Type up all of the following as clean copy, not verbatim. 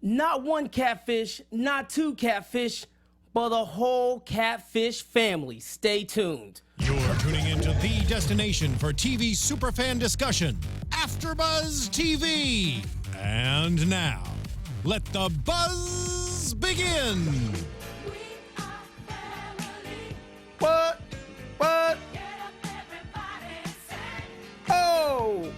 Not one catfish, not two catfish, but a whole catfish family. Stay tuned. You're tuning into the destination for TV superfan discussion, AFTERBUZZ TV. And now, let the buzz begin. What? Oh!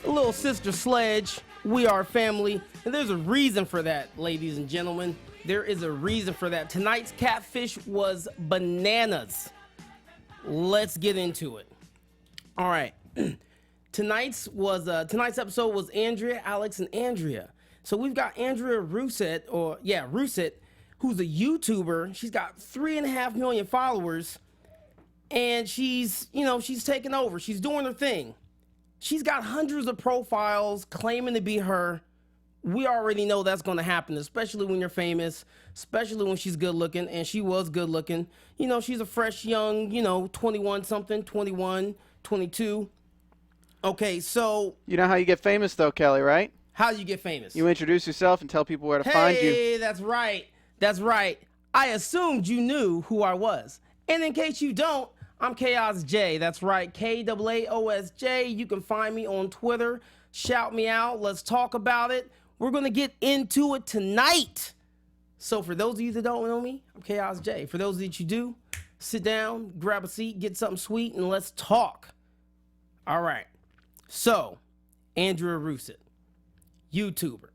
Little sister Sledge, we are family. And there's a reason for that, ladies and gentlemen. There is a reason for that. Tonight's catfish was bananas. Let's get into it. All right. Tonight's episode was Andrea, Alex, and Andrea. So we've got Andrea Russet, who's a YouTuber. She's got 3.5 million followers, and she's taking over. She's doing her thing. She's got hundreds of profiles claiming to be her. We already know that's going to happen, especially when you're famous, especially when she's good looking, and she was good looking. You know, she's a fresh young, 21 something, 21, 22. Okay, so you know how you get famous though, Kelly, right? How you get famous? You introduce yourself and tell people where to find you. Hey, that's right. That's right. I assumed you knew who I was. And in case you don't, I'm Chaos J. That's right, KAAOSJ. You can find me on Twitter. Shout me out. Let's talk about it. We're going to get into it tonight. So for those of you that don't know me, I'm Chaos J. For those that you do, sit down, grab a seat, get something sweet, and let's talk. All right. So, Andrea Russet, YouTuber.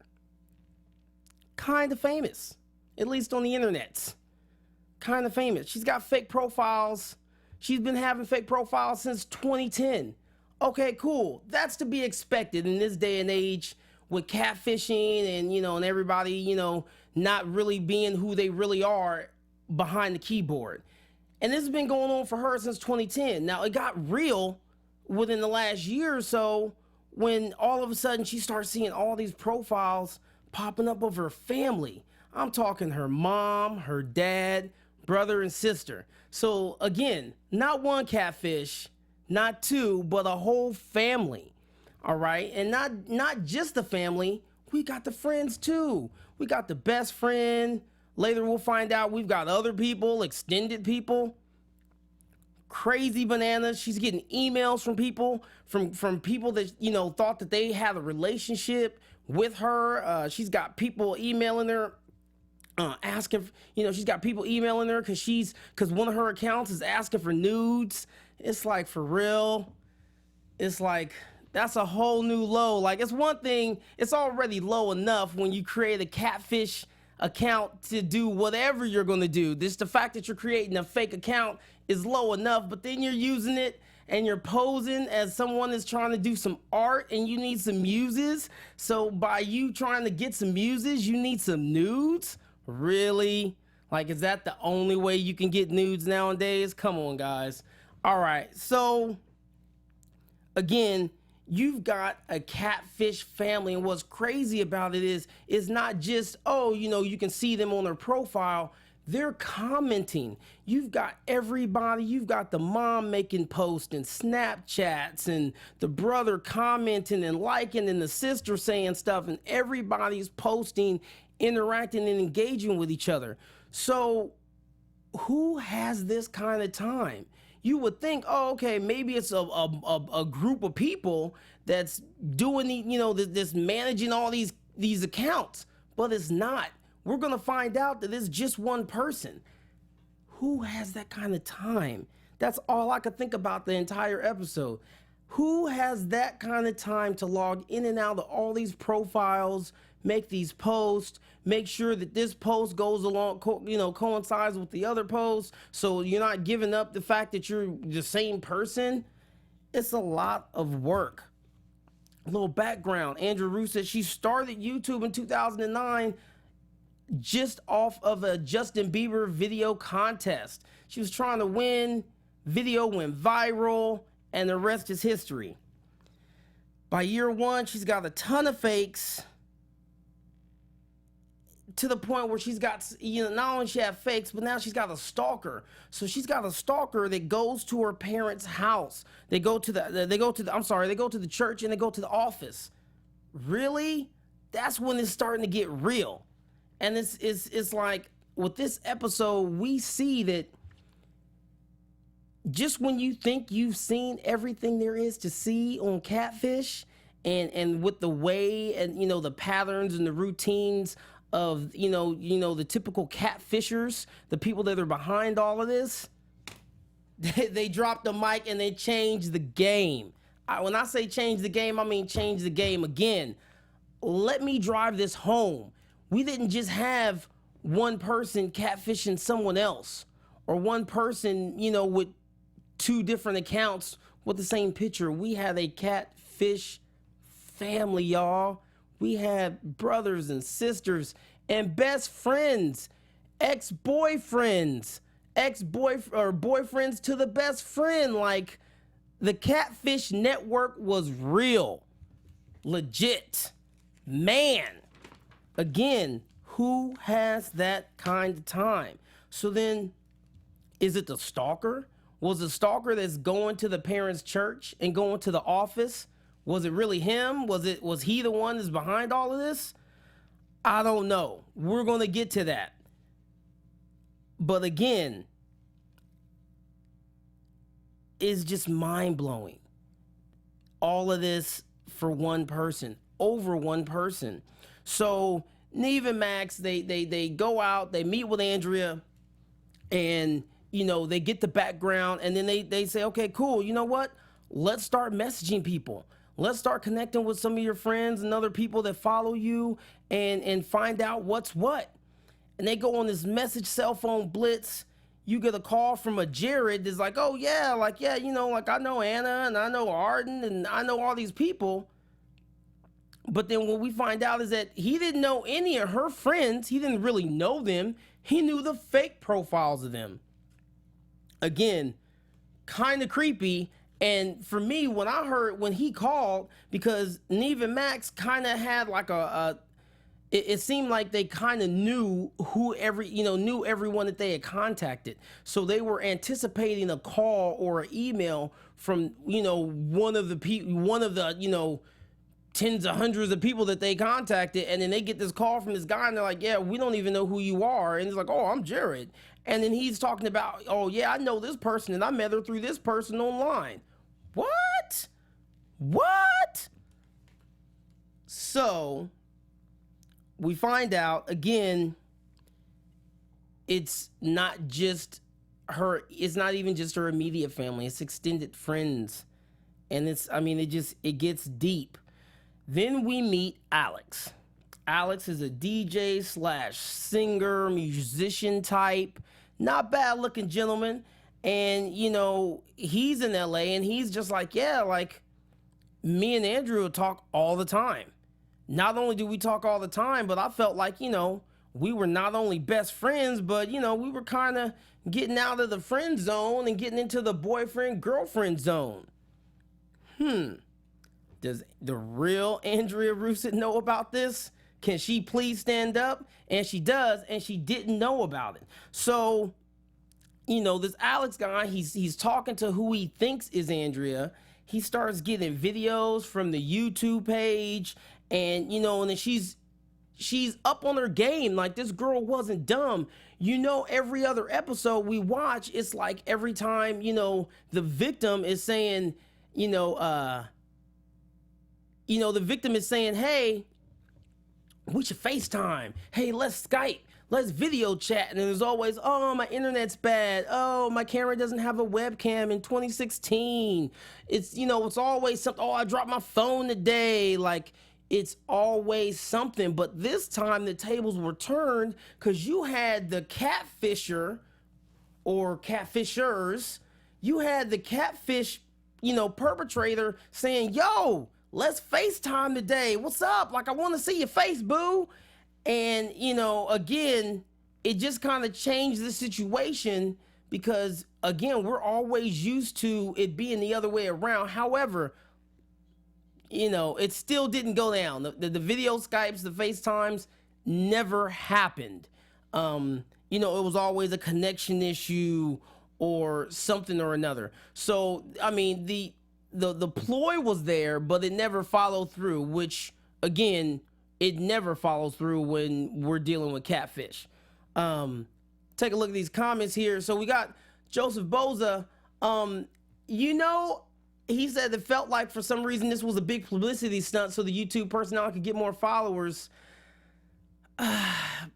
Kind of famous, at least on the internet. Kind of famous. She's got fake profiles. She's been having fake profiles since 2010. Okay, cool. That's to be expected in this day and age with catfishing and, and everybody, not really being who they really are behind the keyboard. And this has been going on for her since 2010. Now, it got real within the last year or so when all of a sudden she starts seeing all these profiles popping up of her family. I'm talking her mom, her dad, brother, and sister. So again, not one catfish, not two, but a whole family. All right. And not just the family. We got the friends too. We got the best friend. Later we'll find out we've got other people, extended people. Crazy bananas. She's getting emails from people, from people that, thought that they had a relationship with her. She's got people emailing her. Asking, she's got people emailing her because one of her accounts is asking for nudes. It's like, for real. It's like, that's a whole new low. Like, it's one thing, it's already low enough when you create a catfish account to do whatever you're going to do. The fact that you're creating a fake account is low enough, but then you're using it and you're posing as someone that's trying to do some art and you need some muses. So by you trying to get some muses, you need some nudes? Really? Like, is that the only way you can get nudes nowadays? Come on, guys. All right. So, again, you've got a catfish family. And what's crazy about it is not just, you can see them on their profile. They're commenting. You've got everybody. You've got the mom making posts and Snapchats and the brother commenting and liking and the sister saying stuff. And everybody's posting, interacting and engaging with each other. So who has this kind of time? You would think, okay, maybe it's a group of people that's doing this managing all these accounts, but it's not. We're gonna find out that it's just one person. Who has that kind of time? That's all I could think about the entire episode. Who has that kind of time to log in and out of all these profiles, make these posts, make sure that this post goes along, coincides with the other posts, so you're not giving up the fact that you're the same person? It's a lot of work. A little background. Andrea Russet, she started YouTube in 2009 just off of a Justin Bieber video contest. She was trying to win, video went viral, and the rest is history. By year one, she's got a ton of fakes, to the point where she's got, not only she have fakes, but now she's got a stalker. So she's got a stalker that goes to her parents' house. They go to the church and they go to the office. really? That's when it's starting to get real. And it's like with this episode, we see that just when you think you've seen everything there is to see on Catfish, and with the way and the patterns and the routines of the typical catfishers, the people that are behind all of this, they dropped the mic and they changed the game. When I say change the game, I mean change the game again. Let me drive this home. We didn't just have one person catfishing someone else, or one person, with two different accounts with the same picture. We had a catfish family, y'all. We had brothers and sisters and best friends, ex-boyfriends, or boyfriends to the best friend. Like, the Catfish Network was real, legit. Man, again, who has that kind of time? So then, is it the stalker? Was the stalker that's going to the parents' church and going to the office? Was it really him? Was he the one that's behind all of this? I don't know. We're going to get to that. But again, it's just mind-blowing. All of this for one person, over one person. So Nev and Max, they go out, they meet with Andrea, and they get the background, and then they say, okay, cool, you know what? Let's start messaging people. Let's start connecting with some of your friends and other people that follow you, and find out what's what. And they go on this message cell phone blitz. You get a call from a Jared that's like, oh yeah, I know Anna, and I know Arden, and I know all these people. But then what we find out is that he didn't know any of her friends. He didn't really know them. He knew the fake profiles of them. Again, kind of creepy. And for me, when he called, because Nev and Max kind of had like it seemed like they kind of knew knew everyone that they had contacted. So they were anticipating a call or an email from, one of the tens of hundreds of people that they contacted. And then they get this call from this guy and they're like, yeah, we don't even know who you are. And he's like, oh, I'm Jared. And then he's talking about, oh yeah, I know this person and I met her through this person online. What? So we find out again, it's not even just her immediate family, it's extended friends. And it gets deep. Then we meet Alex. Alex is a DJ / singer, musician type, not bad looking gentleman. And, he's in LA and he's just like, yeah, like me and Andrew talk all the time. Not only do we talk all the time, but I felt like, we were not only best friends, but, we were kind of getting out of the friend zone and getting into the boyfriend-girlfriend zone. Does the real Andrea Russet know about this? Can she please stand up? And she does, and she didn't know about it. So, this Alex guy, he's talking to who he thinks is Andrea. He starts getting videos from the YouTube page, and and then she's up on her game. Like, this girl wasn't dumb. Every other episode we watch, it's like every time the victim is saying the victim is saying, hey, we should FaceTime. Hey, let's Skype. Let's video chat. And there's always, oh, my internet's bad. Oh, my camera doesn't have a webcam in 2016. It's, it's always something. Oh, I dropped my phone today. Like, it's always something. But this time the tables were turned because you had the catfisher or catfishers. You had the catfish, perpetrator saying, yo, let's FaceTime today. What's up? Like, I want to see your face, boo. And, again, it just kind of changed the situation because, again, we're always used to it being the other way around. However, it still didn't go down. The video Skypes, the FaceTimes never happened. It was always a connection issue or something or another. So, the ploy was there, but it never followed through, which, again, it never follows through when we're dealing with catfish. Take a look at these comments here. So we got Joseph Boza. You know, he said it felt like for some reason this was a big publicity stunt so the YouTube personnel could get more followers.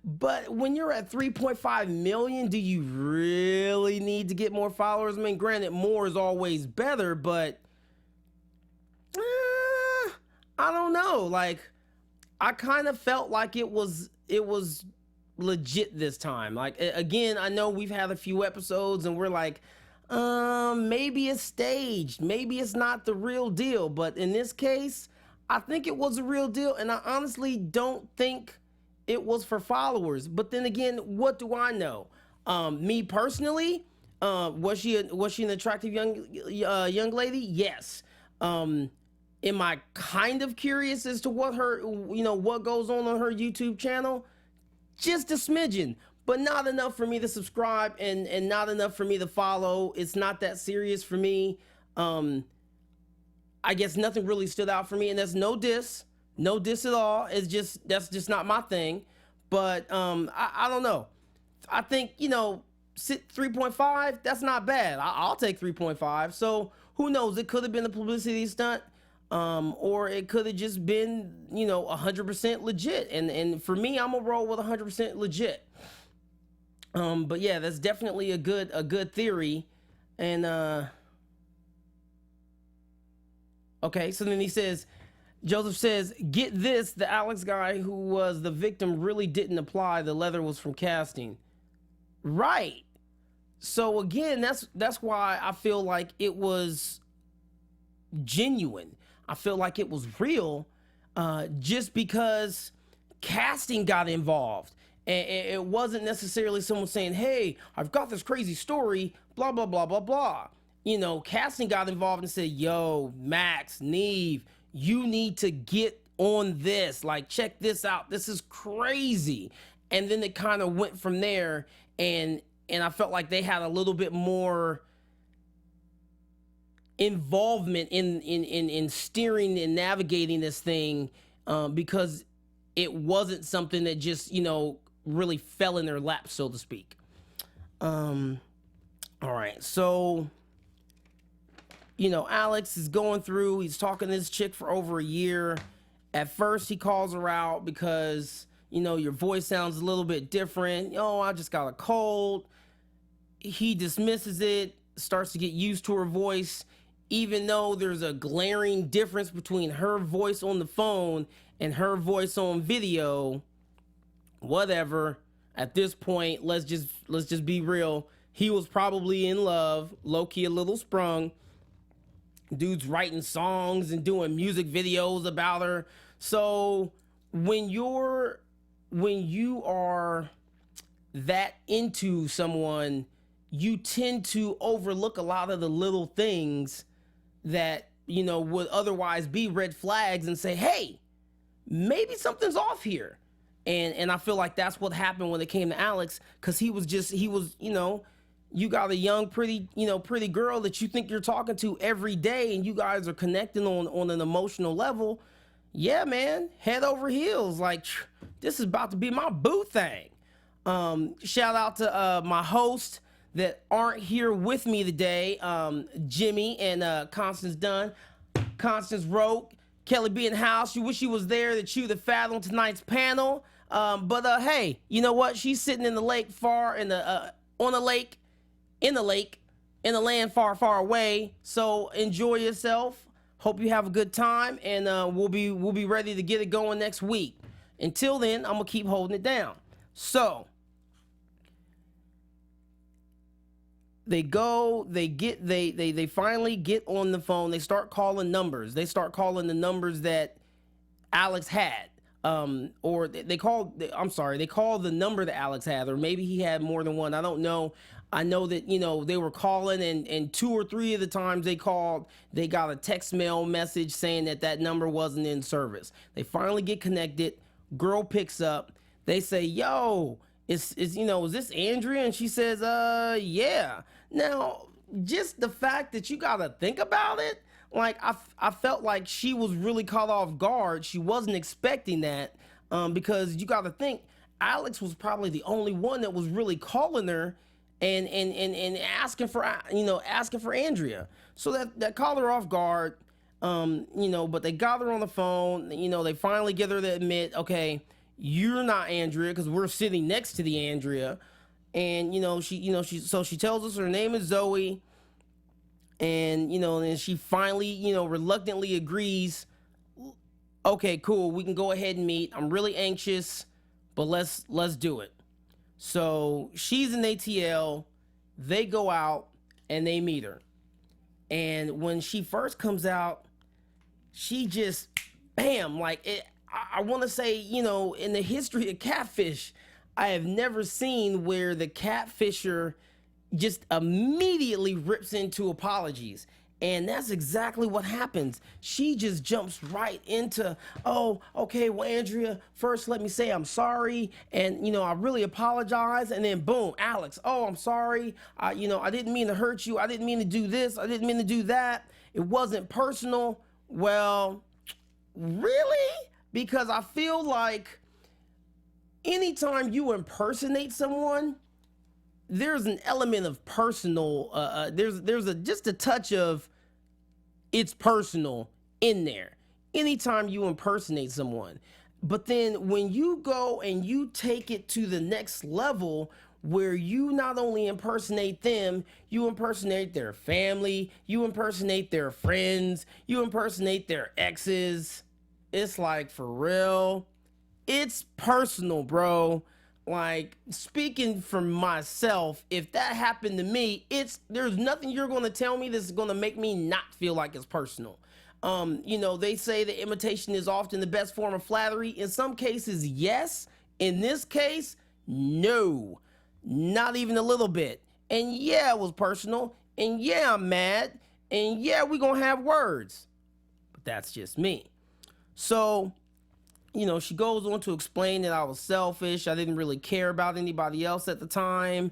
But when you're at 3.5 million, do you really need to get more followers? I mean, granted, more is always better, but I don't know. Like, I kind of felt like it was legit this time. Like, again, I know we've had a few episodes and we're like, maybe it's staged, maybe it's not the real deal, but in this case I think it was a real deal, and I honestly don't think it was for followers. But then again, what do I know? Me personally, was she an attractive young lady? Yes. Am I kind of curious as to what what goes on her YouTube channel? Just a smidgen, but not enough for me to subscribe and not enough for me to follow. It's not that serious for me. I guess nothing really stood out for me, and that's no diss at all. That's just not my thing. But I don't know. I think 3.5, that's not bad. I'll take 3.5. So who knows? It could have been a publicity stunt, or it could have just been 100% legit. And for me, I'm gonna roll with 100% legit. But yeah, that's definitely a good theory. And okay, so then Joseph says, get this, the Alex guy who was the victim really didn't apply. The leather was from casting. Right. So again, that's why I feel like it was genuine. I feel like it was real, just because casting got involved. And it wasn't necessarily someone saying, hey, I've got this crazy story, blah, blah, blah, blah, blah. Casting got involved and said, yo, Max, Nev, you need to get on this. Like, check this out. This is crazy. And then it kind of went from there. And I felt like they had a little bit more involvement in steering and navigating this thing, because it wasn't something that just, really fell in their lap, so to speak. All right, so Alex is going through, he's talking to this chick for over a year. At first he calls her out because your voice sounds a little bit different. I just got a cold. He dismisses it, starts to get used to her voice, even though there's a glaring difference between her voice on the phone and her voice on video. Whatever. At this point, let's just be real. He was probably in love, low-key a little sprung. Dude's writing songs and doing music videos about her. So when you are that into someone, you tend to overlook a lot of the little things that would otherwise be red flags and say, hey, maybe something's off here. And I feel like that's what happened when it came to Alex, because he was you got a young, pretty girl that you think you're talking to every day, and you guys are connecting on an emotional level. Yeah, man, head over heels. Like, this is about to be my boo thing. Shout out to my host that aren't here with me today, Jimmy and Constance Dunn. Constance wrote, Kelli be in the house. You wish you was there to chew the fat on tonight's panel. But hey, you know what? She's sitting in the lake in the land far, far away. So enjoy yourself. Hope you have a good time, and we'll be ready to get it going next week. Until then, I'm gonna keep holding it down. So they finally get on the phone. They start calling numbers. They start calling the numbers that Alex had. Or they called the number that Alex had, or maybe he had more than one. I don't know. I know that, they were calling, and 2 or 3 of the times they called, they got a text mail message saying that number wasn't in service. They finally get connected. Girl picks up. They say, yo, is this Andrea? And she says, yeah. Now, just the fact that you got to think about it, like I felt like she was really caught off guard. She wasn't expecting that, because you got to think Alex was probably the only one that was really calling her and asking for asking for Andrea. So that caught her off guard. But they got her on the phone. They finally get her to admit, okay, you're not Andrea, because we're sitting next to the Andrea. And she tells us her name is Zoe. And and she finally reluctantly agrees. Okay, cool, we can go ahead and meet. I'm really anxious, but let's do it. So she's in ATL. They go out and they meet her. And when she first comes out, she just bam, like it. I want to say, in the history of Catfish, I have never seen where the catfisher just immediately rips into apologies. And that's exactly what happens. She just jumps right into, oh, okay, well, Andrea, first let me say I'm sorry. And, I really apologize. And then boom, Alex, oh, I'm sorry. I didn't mean to hurt you. I didn't mean to do this. I didn't mean to do that. It wasn't personal. Well, really? Because I feel like anytime you impersonate someone, there's an element of personal, there's just a touch of it's personal in there anytime you impersonate someone. But then when you go and you take it to the next level, where you not only impersonate them, you impersonate their family, you impersonate their friends, you impersonate their exes, it's like, for real, it's personal, bro. Like, speaking for myself, if that happened to me, there's nothing you're going to tell me that's going to make me not feel like it's personal. They say that imitation is often the best form of flattery. In some cases, yes. In this case, no, not even a little bit. And yeah, it was personal. And yeah, I'm mad. And yeah, we're going to have words. But that's just me. So, she goes on to explain that I was selfish. I didn't really care about anybody else at the time.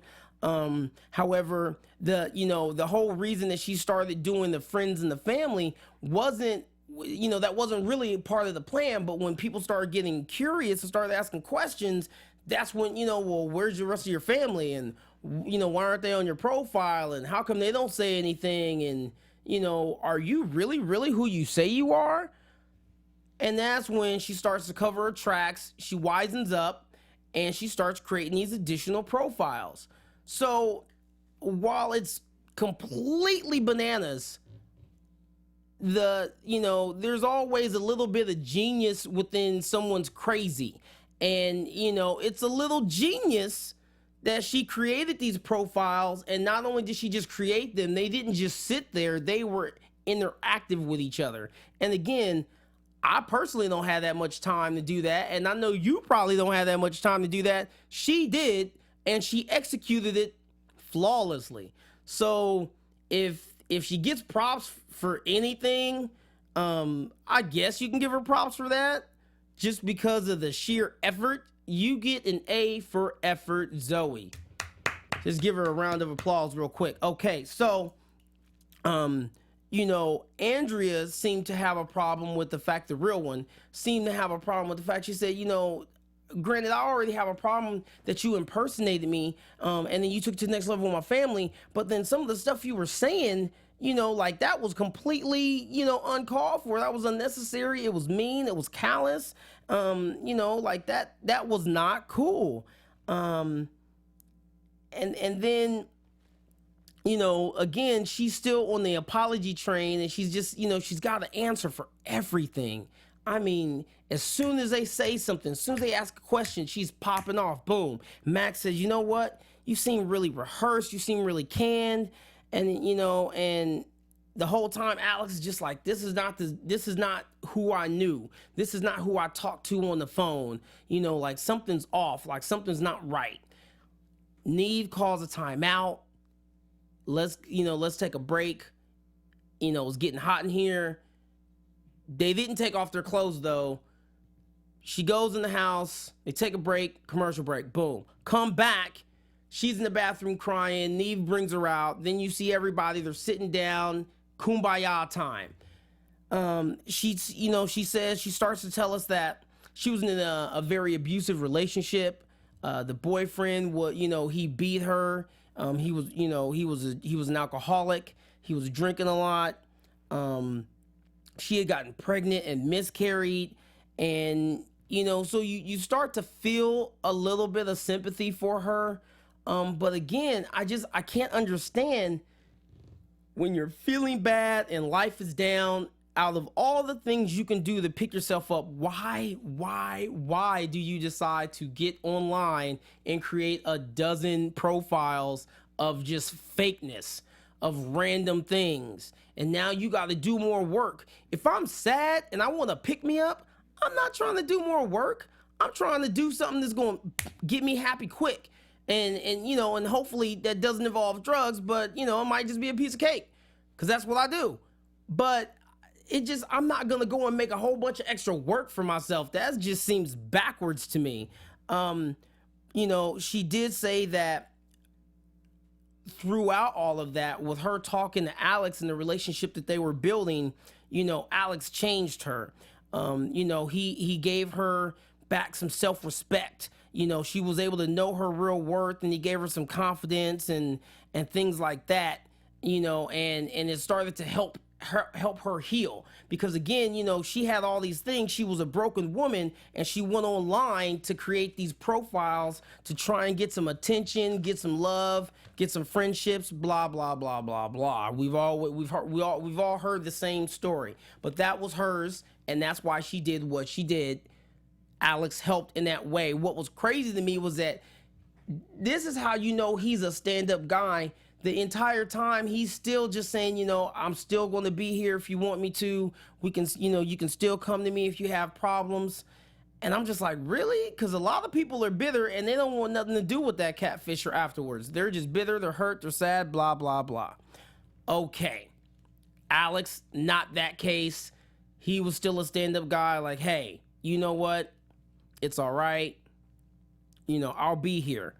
However, the whole reason that she started doing the friends and the family wasn't, that wasn't really part of the plan. But when people started getting curious and started asking questions, that's when, well, where's the rest of your family? And, why aren't they on your profile? And how come they don't say anything? And, are you really, really who you say you are? And that's when she starts to cover her tracks. She wisens up and she starts creating these additional profiles. So while it's completely bananas, there's always a little bit of genius within someone's crazy. And, it's a little genius that she created these profiles. And not only did she just create them, they didn't just sit there. They were interactive with each other. And again, I personally don't have that much time to do that. And I know you probably don't have that much time to do that. She did, and she executed it flawlessly. So if she gets props for anything, I guess you can give her props for that. Just because of the sheer effort, you get an A for effort, Zoe. Just give her a round of applause real quick. Okay, so, Andrea seemed to have a problem with the fact, the real one, seemed to have a problem with the fact, she said, granted, I already have a problem that you impersonated me, and then you took it to the next level with my family, but then some of the stuff you were saying, like that was completely, uncalled for. That was unnecessary. It was mean. It was callous. Like that was not cool. And then, again, she's still on the apology train, and she's just, she's got to answer for everything. I mean, as soon as they say something, as soon as they ask a question, she's popping off. Boom. Max says, you know what? You seem really rehearsed. You seem really canned. And, and the whole time Alex is just like, this is not who I knew. This is not who I talked to on the phone. Like something's off, like something's not right. Nev calls a timeout. Let's take a break. It's getting hot in here. They didn't take off their clothes though. She goes in the house. They take a break, commercial break, boom. Come back. She's in the bathroom crying. Nev brings her out. Then you see everybody. They're sitting down. kumbaya time. She says, she starts to tell us that she was in a very abusive relationship. The boyfriend he beat her. He was an alcoholic. He was drinking a lot. She had gotten pregnant and miscarried. And, so you start to feel a little bit of sympathy for her. But again, I can't understand when you're feeling bad and life is down, out of all the things you can do to pick yourself up, why do you decide to get online and create a dozen profiles of just fakeness, of random things? And now you got to do more work. If I'm sad and I want to pick me up, I'm not trying to do more work. I'm trying to do something that's going to get me happy quick. And hopefully that doesn't involve drugs, but it might just be a piece of cake, because that's what I do. But I'm not gonna go and make a whole bunch of extra work for myself. That just seems backwards to me. She did say that throughout all of that, with her talking to Alex and the relationship that they were building, Alex changed her. He gave her back some self-respect. She was able to know her real worth, and he gave her some confidence and things like that, and it started to help her heal. Because again, she had all these things. She was a broken woman, and she went online to create these profiles to try and get some attention, get some love, get some friendships, blah blah blah blah blah. We've all heard the same story, but that was hers, and that's why she did what she did. Alex helped in that way. What was crazy to me was that this is how he's a stand-up guy. The entire time he's still just saying, I'm still going to be here if you want me to. We can, you can still come to me if you have problems. And I'm just like, really? Because a lot of people are bitter and they don't want nothing to do with that catfisher afterwards. They're just bitter, they're hurt, they're sad, blah, blah, blah. Okay. Alex, not that case. He was still a stand-up guy, like, hey, you know what? It's all right. I'll be here.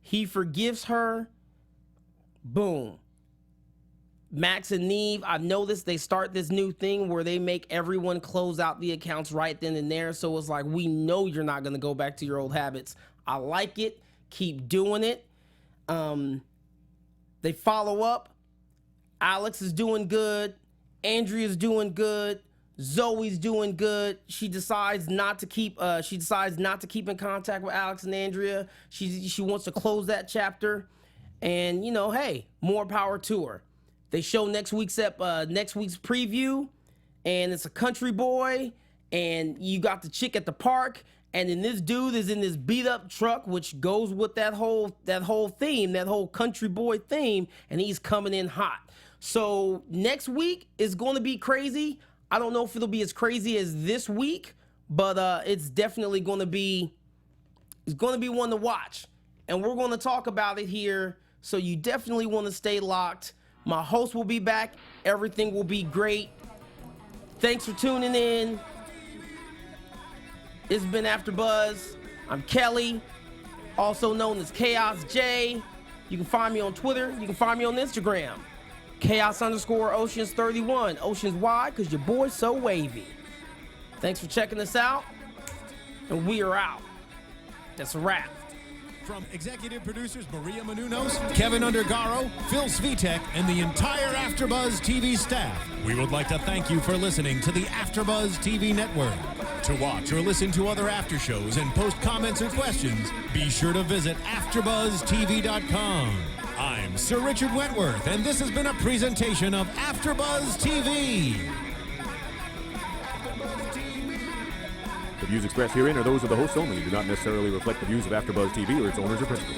He forgives her. Boom. Max and Nev, I've noticed they start this new thing where they make everyone close out the accounts right then and there. So it's like, we know you're not going to go back to your old habits. I like it. Keep doing it. They follow up. Alex is doing good. Andrea's doing good. Zoe's doing good. She decides not to keep in contact with Alex and Andrea. She wants to close that chapter. And hey, more power to her. They show next week's preview, and it's a country boy, and you got the chick at the park, and then this dude is in this beat up truck, which goes with that whole theme, that whole country boy theme, and he's coming in hot. So next week is going to be crazy. I don't know if it'll be as crazy as this week, but it's definitely going to be one to watch. And we're going to talk about it here, so you definitely want to stay locked. My host will be back. Everything will be great. Thanks for tuning in. It's been AfterBuzz. I'm Kelly, also known as Chaos J. You can find me on Twitter. You can find me on Instagram. Chaos_Oceans31. Oceans wide because your boy's so wavy. Thanks for checking us out, and we are out. That's a wrap. From executive producers Maria Menounos, Kevin Undergaro, Phil Svitek, and the entire AfterBuzz TV staff, we would like to thank you for listening to the AfterBuzz TV network. To watch or listen to other after shows and post comments or questions, be sure to visit AfterBuzzTV.com. I'm Sir Richard Wentworth, and this has been a presentation of AfterBuzz TV. The views expressed herein are those of the hosts only and do not necessarily reflect the views of AfterBuzz TV or its owners or principals.